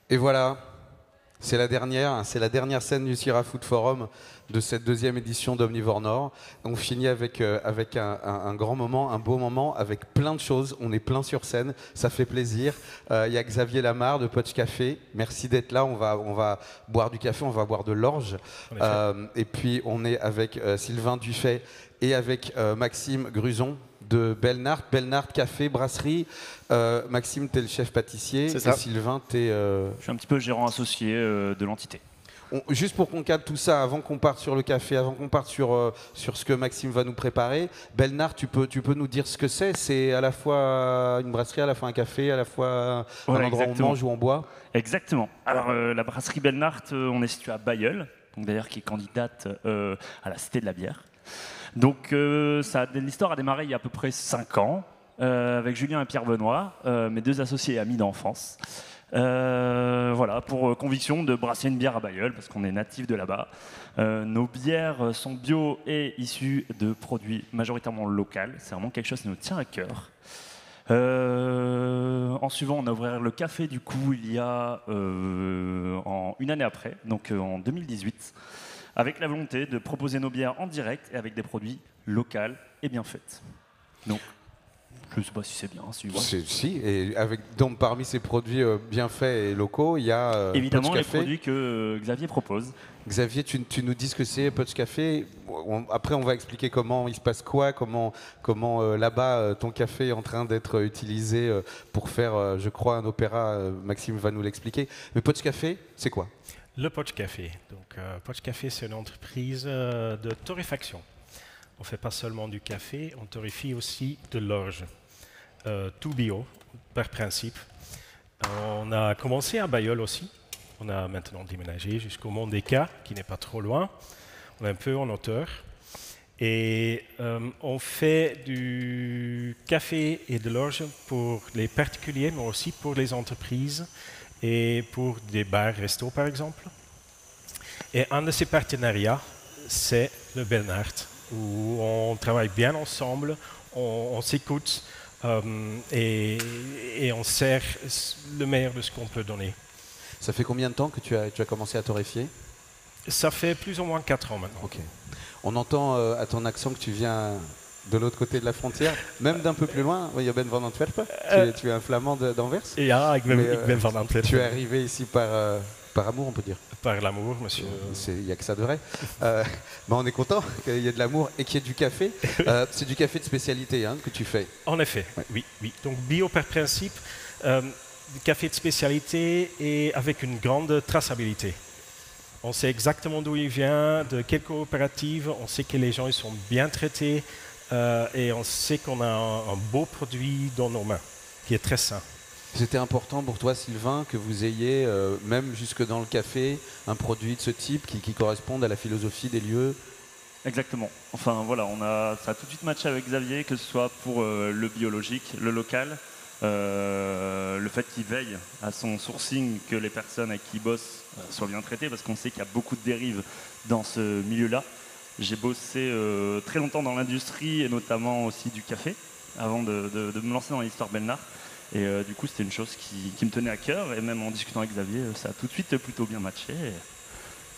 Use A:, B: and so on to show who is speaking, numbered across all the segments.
A: Et voilà, c'est la dernière scène du Sierra Food Forum de cette deuxième édition d'Omnivore Nord. On finit avec un grand moment, un beau moment, avec plein de choses. On est plein sur scène, ça fait plaisir. Il y a Xavier Lamarre de Poch Café. Merci d'être là. On va boire du café, on va boire de l'orge. Et puis on est avec Sylvain Dufay et avec Maxime Gruson de Belnart. Belnart Café, brasserie. Maxime, tu es le chef pâtissier. Et Sylvain, tu es...
B: Je suis un petit peu gérant associé de l'entité.
A: Juste pour qu'on cadre tout ça, avant qu'on parte sur le café, avant qu'on parte sur ce que Maxime va nous préparer, Belnart, tu peux nous dire ce que c'est? C'est à la fois une brasserie, à la fois un café, à la fois un endroit où on mange, où on boit?
B: Exactement. Alors, la brasserie Belnart, on est situé à Bailleul, d'ailleurs qui est candidate à la Cité de la bière. Donc, l'histoire a démarré il y a à peu près 5 ans, avec Julien et Pierre Benoît, mes deux associés et amis d'enfance. Voilà, pour conviction de brasser une bière à Bailleul, parce qu'on est natif de là-bas. Nos bières sont bio et issues de produits majoritairement locaux. C'est vraiment quelque chose qui nous tient à cœur. En suivant, on a ouvert le café, du coup, il y a une année après, donc en 2018, avec la volonté de proposer nos bières en direct et avec des produits locaux et bien faits. Donc, je ne sais pas si c'est bien.
A: Si, et donc parmi ces produits bien faits et locaux, il y a
B: évidemment les produits que Xavier propose.
A: Xavier, tu nous dis ce que c'est Poch Café. Après, on va expliquer comment il se passe quoi, comment là-bas ton café est en train d'être utilisé pour faire, je crois, un opéra. Maxime va nous l'expliquer. Mais Poch Café, c'est quoi?
C: Le Poch Café. Donc, Poch Café, c'est une entreprise de torréfaction. On ne fait pas seulement du café, on torréfie aussi de l'orge. Tout bio, par principe. On a commencé à Bailleul aussi. On a maintenant déménagé jusqu'au Mont des Cats, qui n'est pas trop loin. On est un peu en hauteur. Et on fait du café et de l'orge pour les particuliers, mais aussi pour les entreprises et pour des bars, restos par exemple. Et un de ces partenariats, c'est le Belnart, où on travaille bien ensemble, on s'écoute et on sert le meilleur de ce qu'on peut donner.
A: Ça fait combien de temps que tu as commencé à torréfier?
C: Ça fait plus ou moins 4 ans maintenant.
A: Okay. On entend à ton accent que tu viens de l'autre côté de la frontière, même d'un peu plus loin. Je ben van Antwerpen. Tu es un flamand d'Anvers.
C: Ja, ik ben van Antwerpen.
A: Tu es arrivé ici par amour, on peut dire.
C: Par l'amour, monsieur.
A: Il n'y a que ça de vrai. On est content qu'il y ait de l'amour et qu'il y ait du café. C'est du café de spécialité que tu fais.
C: En effet, ouais. Oui. Donc bio par principe, du café de spécialité et avec une grande traçabilité. On sait exactement d'où il vient, de quelle coopérative, on sait que les gens ils sont bien traités et on sait qu'on a un beau produit dans nos mains, qui est très sain.
A: C'était important pour toi, Sylvain, que vous ayez, même jusque dans le café, un produit de ce type qui corresponde à la philosophie des lieux?
B: Exactement. Enfin voilà, ça a tout de suite matché avec Xavier, que ce soit pour le biologique, le local, le fait qu'il veille à son sourcing, que les personnes avec qui il bosse soient bien traitées, parce qu'on sait qu'il y a beaucoup de dérives dans ce milieu-là. J'ai bossé très longtemps dans l'industrie et notamment aussi du café, avant de me lancer dans l'histoire Belnart. Et du coup, c'était une chose qui me tenait à cœur, et même en discutant avec Xavier, ça a tout de suite plutôt bien matché.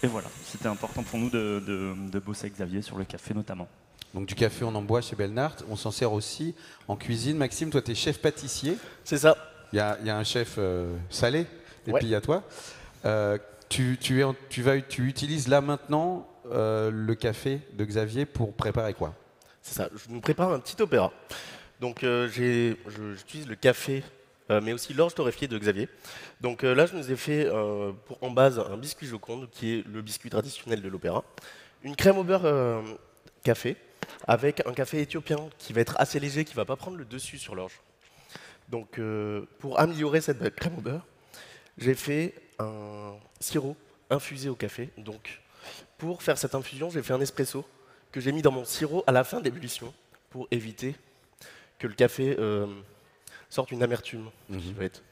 B: Et voilà, c'était important pour nous de bosser avec Xavier sur le café notamment.
A: Donc du café, on en boit chez Belnart. On s'en sert aussi en cuisine. Maxime, toi, tu es chef pâtissier.
D: C'est ça.
A: Il y a un chef salé, et puis il y a toi. Tu utilises là maintenant le café de Xavier pour préparer quoi?
D: C'est ça, je nous prépare un petit opéra. Donc j'utilise le café, mais aussi l'orge torréfiée de Xavier. Donc là, je nous ai fait en base un biscuit Joconde, qui est le biscuit traditionnel de l'opéra. Une crème au beurre café, avec un café éthiopien qui va être assez léger, qui ne va pas prendre le dessus sur l'orge. Donc pour améliorer cette crème au beurre, j'ai fait un sirop infusé au café. Donc pour faire cette infusion, j'ai fait un espresso que j'ai mis dans mon sirop à la fin de l'ébullition pour éviter que le café sorte une amertume. Qui va être...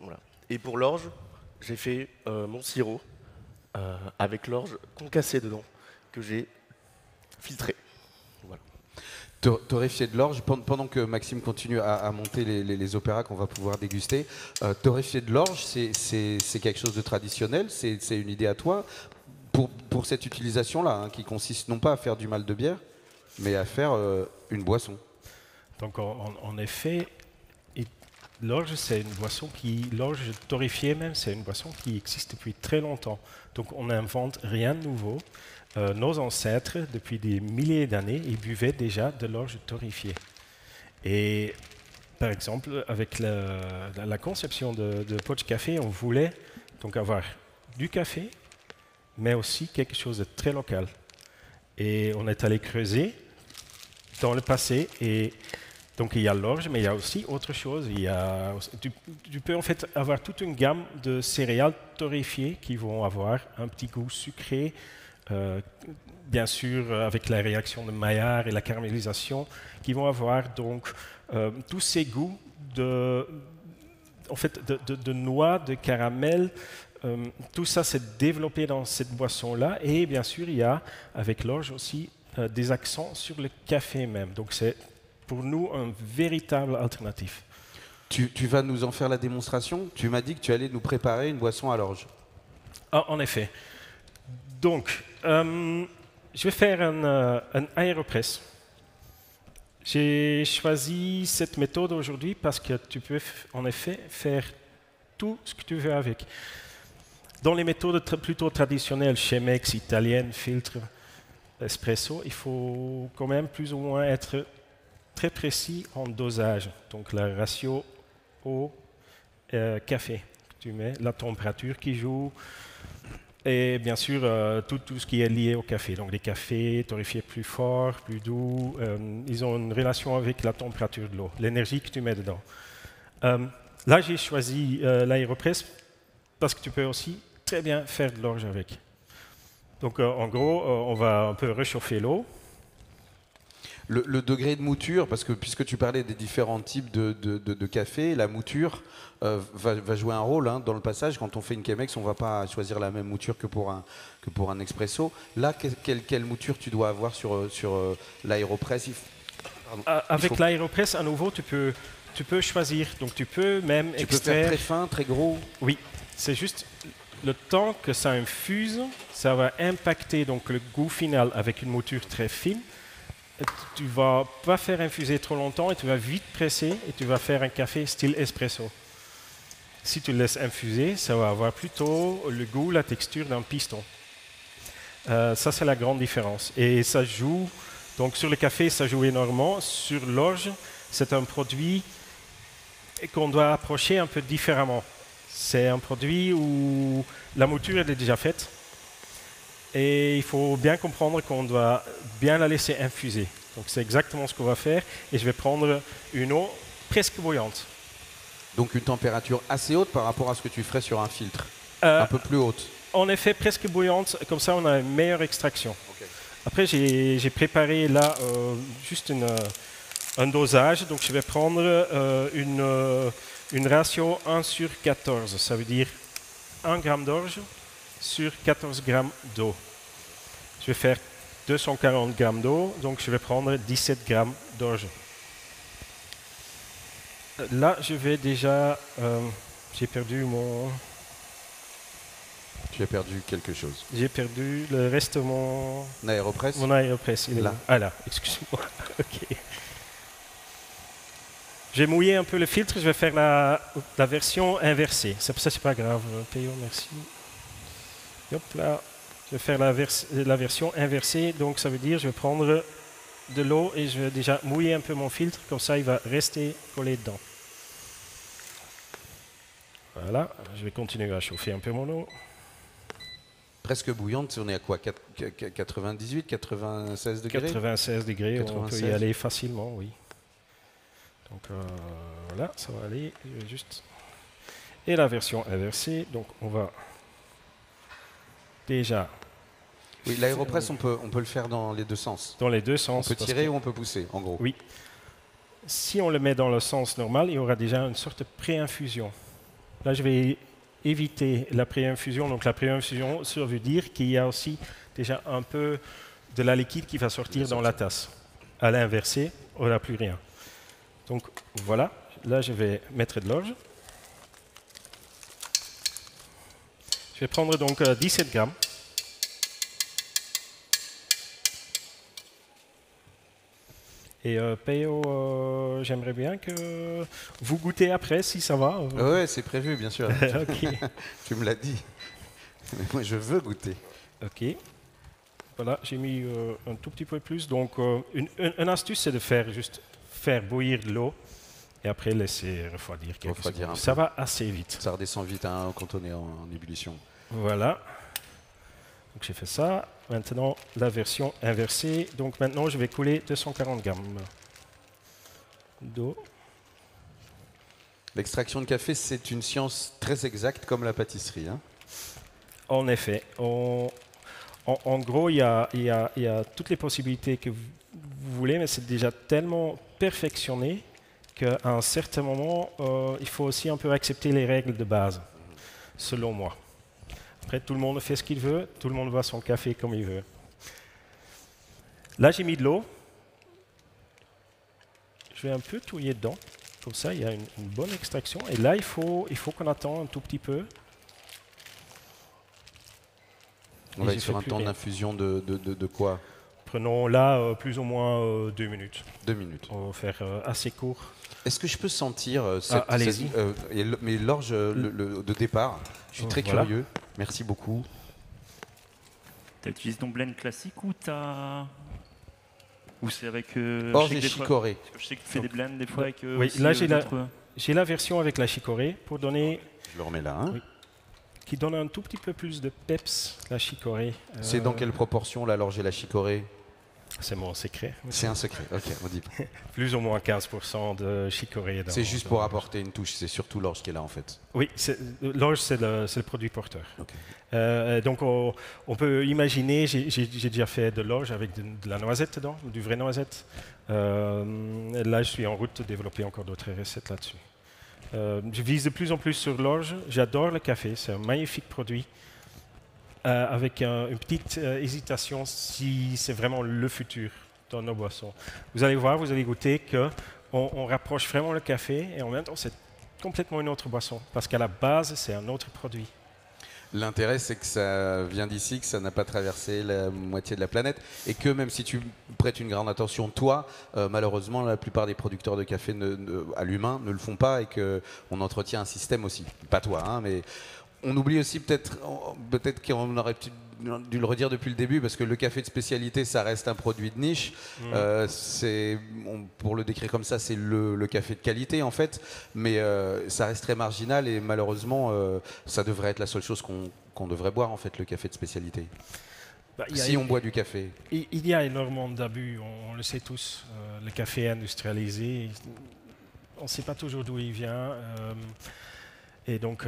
D: voilà. Et pour l'orge, j'ai fait mon sirop avec l'orge concassée dedans, que j'ai filtré. Voilà.
A: Torréfier de l'orge, pendant que Maxime continue à monter les opéras qu'on va pouvoir déguster, torréfier de l'orge, c'est quelque chose de traditionnel, c'est une idée à toi pour cette utilisation-là, hein, qui consiste non pas à faire du mal de bière, mais à faire une boisson.
C: Donc en effet, l'orge, c'est une boisson l'orge torréfiée même, c'est une boisson qui existe depuis très longtemps. Donc on n'invente rien de nouveau. Nos ancêtres, depuis des milliers d'années, ils buvaient déjà de l'orge torréfiée. Et par exemple, avec la conception de Poch Café, on voulait donc avoir du café, mais aussi quelque chose de très local. Et on est allé creuser dans le passé. Et donc il y a l'orge, mais il y a aussi autre chose. Tu peux en fait avoir toute une gamme de céréales torréfiées qui vont avoir un petit goût sucré. Bien sûr, avec la réaction de Maillard et la caramélisation, qui vont avoir donc tous ces goûts de noix, de caramel. Tout ça s'est développé dans cette boisson-là. Et bien sûr, il y a avec l'orge aussi des accents sur le café même. Donc c'est pour nous un véritable alternatif.
A: Tu vas nous en faire la démonstration? Tu m'as dit que tu allais nous préparer une boisson à l'orge.
C: Ah, en effet. Donc, je vais faire un aéropress. J'ai choisi cette méthode aujourd'hui parce que tu peux en effet faire tout ce que tu veux avec. Dans les méthodes plutôt traditionnelles, Chemex, italienne, filtre, espresso, il faut quand même plus ou moins être très précis en dosage. Donc la ratio eau café que tu mets, la température qui joue, et bien sûr tout ce qui est lié au café. Donc les cafés torréfiés plus forts, plus doux, ils ont une relation avec la température de l'eau, l'énergie que tu mets dedans. Là, j'ai choisi l'aéropress parce que tu peux aussi très bien faire de l'orge avec. Donc en gros, on va un peu réchauffer l'eau.
A: Le degré de mouture, parce que puisque tu parlais des différents types de café, la mouture va jouer un rôle, hein, dans le passage. Quand on fait une Chemex, on ne va pas choisir la même mouture que pour un expresso. Là, quelle mouture tu dois avoir sur l'aéropress?
C: Avec l'aéropress, à nouveau, tu peux choisir. Donc tu peux même
A: extraire... Tu peux faire très fin, très gros?
C: Oui, c'est juste le temps que ça infuse, ça va impacter donc le goût final avec une mouture très fine. Tu ne vas pas faire infuser trop longtemps et tu vas vite presser et tu vas faire un café style espresso. Si tu le laisses infuser, ça va avoir plutôt le goût, la texture d'un piston. Ça, c'est la grande différence. Et ça joue, donc sur le café, ça joue énormément. Sur l'orge, c'est un produit qu'on doit approcher un peu différemment. C'est un produit où la mouture elle est déjà faite. Et il faut bien comprendre qu'on doit bien la laisser infuser. Donc c'est exactement ce qu'on va faire. Et je vais prendre une eau presque bouillante.
A: Donc une température assez haute par rapport à ce que tu ferais sur un filtre, un peu plus haute.
C: En effet, presque bouillante. Comme ça, on a une meilleure extraction. Okay. Après, j'ai préparé là juste un dosage. Donc je vais prendre une ratio 1/14. Ça veut dire 1 g d'orge sur 14 g d'eau. Je vais faire 240 g d'eau, donc je vais prendre 17 g d'orge. Là, je vais déjà... j'ai perdu mon...
A: Tu as perdu quelque chose.
C: J'ai perdu le reste de mon...
A: aéropress.
C: Mon aéropress, il est
A: là.
C: Ah là, excuse-moi. Ok. J'ai mouillé un peu le filtre, je vais faire la version inversée. C'est pour ça que c'est pas grave. Théo, merci. Hop là, je vais faire la version inversée, donc ça veut dire je vais prendre de l'eau et je vais déjà mouiller un peu mon filtre, comme ça il va rester collé dedans. Voilà, je vais continuer à chauffer un peu mon eau.
A: Presque bouillante, on est à quoi, 98, 96 degrés?
C: 96 degrés, 96. On peut y aller facilement, oui. Donc voilà, ça va aller, juste... Et la version inversée, donc on va... Déjà.
A: Oui, l'aéropress, on peut le faire dans les deux sens.
C: Dans les deux sens.
A: On peut tirer ou on peut pousser, en gros.
C: Oui. Si on le met dans le sens normal, il y aura déjà une sorte de pré-infusion. Là, je vais éviter la pré-infusion. Donc la pré-infusion, ça veut dire qu'il y a aussi déjà un peu de la liquide qui va sortir dans la tasse. À l'inversé, on n'a plus rien. Donc voilà, là je vais mettre de l'orge. Je vais prendre donc 17 grammes. Et Péo, j'aimerais bien que vous goûtez après, si ça va.
A: Ouais, c'est prévu, bien sûr.
C: Ok.
A: Tu me l'as dit. Mais moi, je veux goûter.
C: Ok. Voilà, j'ai mis un tout petit peu plus. Donc, une astuce, c'est de faire bouillir de l'eau et après laisser refroidir quelques secondes. Ça va assez vite.
A: Ça redescend vite hein, quand on est en ébullition.
C: Voilà. Donc, j'ai fait ça. Maintenant, la version inversée. Donc, maintenant, je vais couler 240 grammes d'eau.
A: L'extraction de café, c'est une science très exacte comme la pâtisserie. Hein.
C: En effet. En gros, il y a toutes les possibilités que vous voulez, mais c'est déjà tellement perfectionné qu'à un certain moment, il faut aussi un peu accepter les règles de base, selon moi. Après, tout le monde fait ce qu'il veut, tout le monde boit son café comme il veut. Là, j'ai mis de l'eau. Je vais un peu touiller dedans. Comme ça, il y a une bonne extraction. Et là, il faut qu'on attende un tout petit peu.
A: On va être sur un temps d'infusion de quoi?
C: Prenons là plus ou moins 2 minutes.
A: 2 minutes.
C: On va faire assez court.
A: Est-ce que je peux sentir mais l'orge de départ? Je suis très curieux. Merci beaucoup.
B: Tu utilises ton blend classique ou ou c'est avec
A: orge et chicorée.
B: Je sais que tu fais des blends des fois avec.
C: Oui, là j'ai la version avec la chicorée pour donner.
A: Je le remets là. Hein.
C: Oui, qui donne un tout petit peu plus de peps, la chicorée.
A: C'est dans quelle proportion là, l'orge et la chicorée?
C: C'est mon secret.
A: C'est un secret, ok, on dit.
C: Plus ou moins 15% de chicorée.
A: C'est juste pour apporter une touche, c'est surtout l'orge qui est là en fait.
C: Oui, l'orge c'est le produit porteur.
A: Okay.
C: Donc on peut imaginer, j'ai déjà fait de l'orge avec de la noisette dedans, du vrai noisette. Là je suis en route de développer encore d'autres recettes là-dessus. Je vise de plus en plus sur l'orge, j'adore le café, c'est un magnifique produit. Avec une petite hésitation si c'est vraiment le futur dans nos boissons. Vous allez voir, vous allez goûter qu'on rapproche vraiment le café et en même temps c'est complètement une autre boisson parce qu'à la base c'est un autre produit.
A: L'intérêt c'est que ça vient d'ici, que ça n'a pas traversé la moitié de la planète et que même si tu prêtes une grande attention toi, malheureusement la plupart des producteurs de café à l'humain ne le font pas et qu'on entretient un système aussi. Pas toi, hein, mais... On oublie aussi peut-être qu'on aurait dû le redire depuis le début parce que le café de spécialité ça reste un produit de niche. Pour le décrire comme ça c'est le café de qualité en fait, mais ça reste très marginal et malheureusement ça devrait être la seule chose qu'on devrait boire en fait, le café de spécialité. Si on boit du café.
C: Il y a énormément d'abus, on le sait tous. Le café industrialisé, on ne sait pas toujours d'où il vient. Et donc,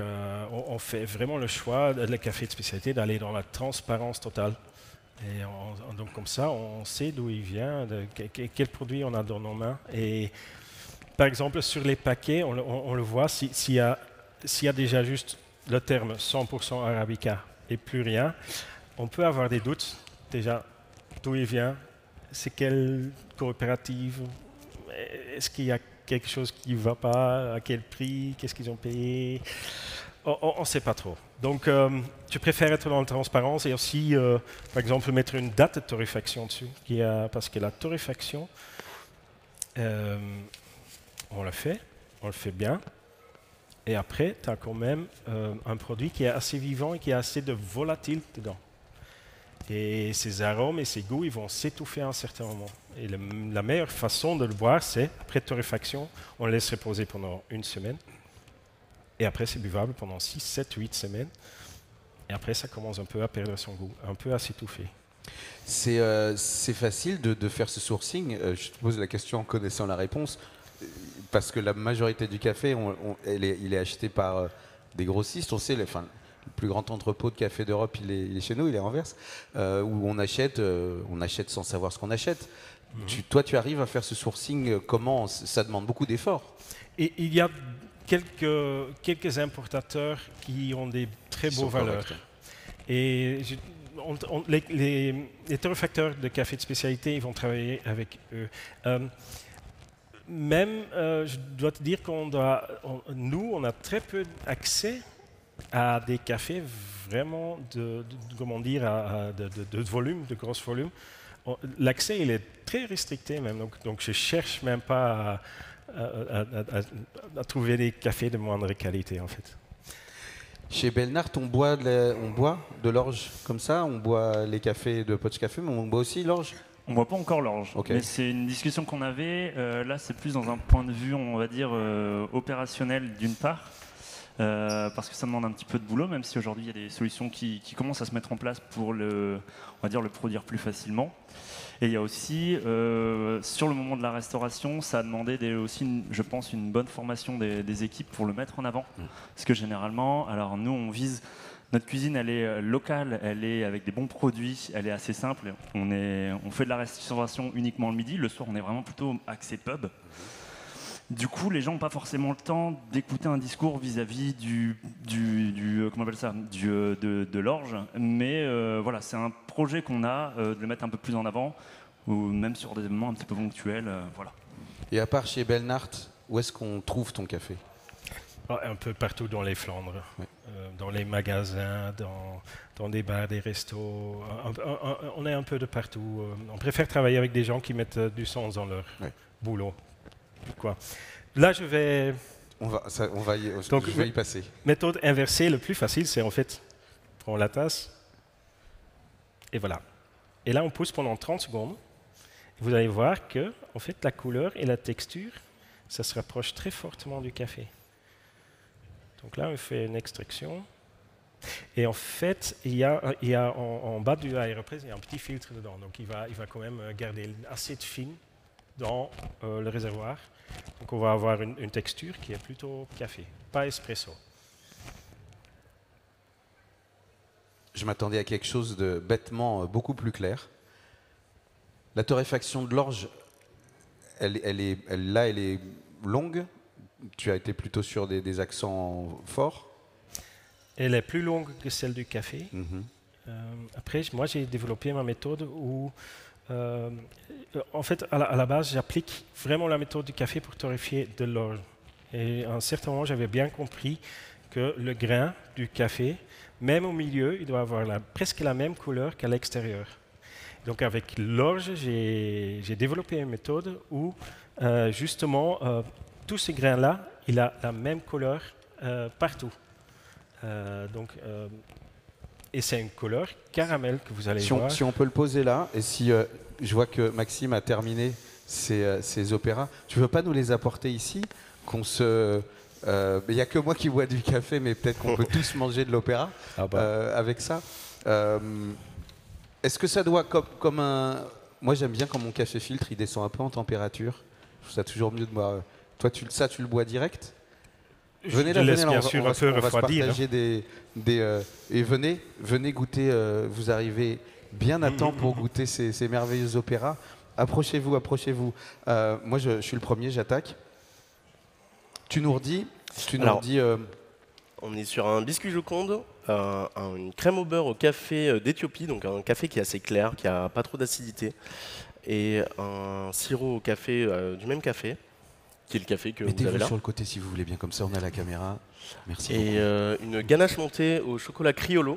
C: on fait vraiment le choix, le café de spécialité, d'aller dans la transparence totale. Et donc, comme ça, on sait d'où il vient, quel produit on a dans nos mains. Et par exemple, sur les paquets, on le voit, s'il y a déjà juste le terme 100% Arabica et plus rien, on peut avoir des doutes. Déjà, d'où il vient, c'est quelle coopérative, est-ce qu'il y a quelque chose qui ne va pas, à quel prix, qu'est-ce qu'ils ont payé, on ne sait pas trop. Donc, je préfère être dans la transparence et aussi, par exemple, mettre une date de torréfaction dessus, parce que la torréfaction, on le fait bien, et après, tu as quand même un produit qui est assez vivant et qui a assez de volatile dedans. Et ces arômes et ces goûts, ils vont s'étouffer à un certain moment. Et la meilleure façon de le boire, c'est, après torréfaction, on le laisse reposer pendant 1 semaine. Et après, c'est buvable pendant 6, 7, 8 semaines. Et après, ça commence un peu à perdre son goût, un peu à s'étouffer.
A: C'est facile de faire ce sourcing. Je te pose la question en connaissant la réponse. Parce que la majorité du café, il est acheté par des grossistes. On sait, le plus grand entrepôt de café d'Europe, il est chez nous, il est à Anvers, où on achète sans savoir ce qu'on achète. Toi, tu arrives à faire ce sourcing, comment? Ça demande beaucoup d'efforts.
C: Et il y a quelques importateurs qui ont des très beaux valeurs. Et les torréfacteurs de café de spécialité, ils vont travailler avec eux. Je dois te dire nous, on a très peu accès à des cafés vraiment de volume, de gros volume. L'accès, il est très restricté même, donc je cherche même pas à trouver des cafés de moindre qualité en fait.
A: Chez Belnart, on boit de l'orge comme ça, on boit les cafés de Poch Café, mais on boit aussi l'orge.
B: On ne voit pas encore l'orge,
A: Okay.
B: mais c'est une discussion qu'on avait. Là, c'est plus dans un point de vue, on va dire, opérationnel d'une part, parce que ça demande un petit peu de boulot, même si aujourd'hui il y a des solutions qui commencent à se mettre en place pour le produire plus facilement. Et il y a aussi, sur le moment de la restauration, ça a demandé aussi, je pense, une bonne formation des équipes pour le mettre en avant. Parce que généralement, alors nous, on vise... Notre cuisine, elle est locale, elle est avec des bons produits, elle est assez simple. On fait de la restauration uniquement le midi. Le soir, on est vraiment plutôt axé pub. Du coup, les gens n'ont pas forcément le temps d'écouter un discours vis-à-vis comment on appelle ça, de l'orge. Mais voilà, c'est un projet qu'on a de le mettre un peu plus en avant, ou même sur des événements un petit peu ponctuels. Voilà.
A: Et à part chez Belnart, où est-ce qu'on trouve ton café ?
C: Un peu partout dans les Flandres,
A: ouais.
C: Dans les magasins, dans des bars, des restos. On est un peu de partout. On préfère travailler avec des gens qui mettent du sens dans leur boulot. Quoi. Là, je vais y
A: passer.
C: Méthode inversée, le plus facile, c'est en fait, prends la tasse, et voilà. Et là, on pousse pendant 30 secondes. Et vous allez voir que, en fait, la couleur et la texture, ça se rapproche très fortement du café. Donc là, on fait une extraction. Et en fait, il y a en bas du aéropress, il y a un petit filtre dedans. Donc il va quand même garder l'acide fine dans le réservoir. Donc on va avoir une texture qui est plutôt café, pas espresso.
A: Je m'attendais à quelque chose de bêtement beaucoup plus clair. La torréfaction de l'orge, elle est longue. Tu as été plutôt sur des accents forts.
C: Elle est plus longue que celle du café. Après, moi, j'ai développé ma méthode où, en fait, à la base, j'applique vraiment la méthode du café pour torréfier de l'orge. Et à un certain moment, j'avais bien compris que le grain du café, même au milieu, il doit avoir presque la même couleur qu'à l'extérieur. Donc, avec l'orge, j'ai développé une méthode où, justement, tout ce grain-là, il a la même couleur partout. Et c'est une couleur caramel que vous allez voir.
A: Si on peut le poser là, et si je vois que Maxime a terminé ses opéras, tu ne veux pas nous les apporter ici il n'y a que moi qui bois du café, mais peut-être qu'on peut tous manger de l'opéra avec ça. Est-ce que ça doit, comme un... Moi, j'aime bien quand mon café filtre, il descend un peu en température. Je trouve ça toujours mieux de boire... Toi, tu le bois direct ? Venez là, on va se partager et venez goûter. Vous arrivez bien à temps pour goûter ces merveilleux opéras. Approchez-vous. Moi, je suis le premier, j'attaque. Tu nous redis.
D: On est sur un biscuit Joconde, une crème au beurre au café d'Éthiopie, donc un café qui est assez clair, qui n'a pas trop d'acidité, et un sirop au café du même café. Qui est le café que vous avez là.
A: Sur le côté si vous voulez bien, comme ça on a la caméra. Merci.
D: Et une ganache montée au chocolat Criollo,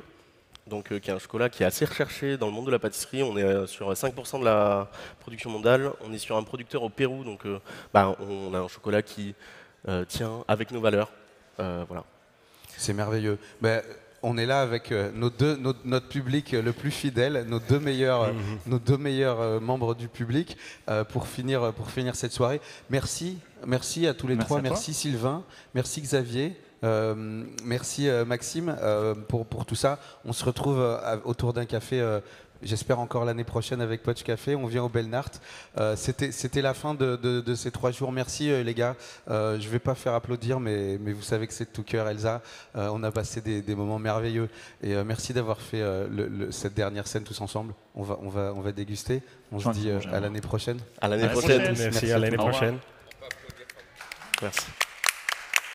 D: donc qui est un chocolat qui est assez recherché dans le monde de la pâtisserie. On est sur 5% de la production mondiale. On est sur un producteur au Pérou, donc on a un chocolat qui tient avec nos valeurs. Voilà.
A: C'est merveilleux. On est là avec notre public le plus fidèle, nos deux meilleurs membres du public pour finir cette soirée. Merci à tous les trois. Merci Sylvain, merci Xavier, merci Maxime pour tout ça. On se retrouve autour d'un café. J'espère encore l'année prochaine avec Poch Café. On vient au Belnart. C'était la fin de ces 3 jours. Merci les gars. Je ne vais pas faire applaudir, mais vous savez que c'est de tout cœur, Elsa. On a passé des moments merveilleux. Et merci d'avoir fait cette dernière scène tous ensemble. On va déguster. On se dit à l'année prochaine.
D: À l'année prochaine.
C: Merci, à l'année prochaine.
D: Merci.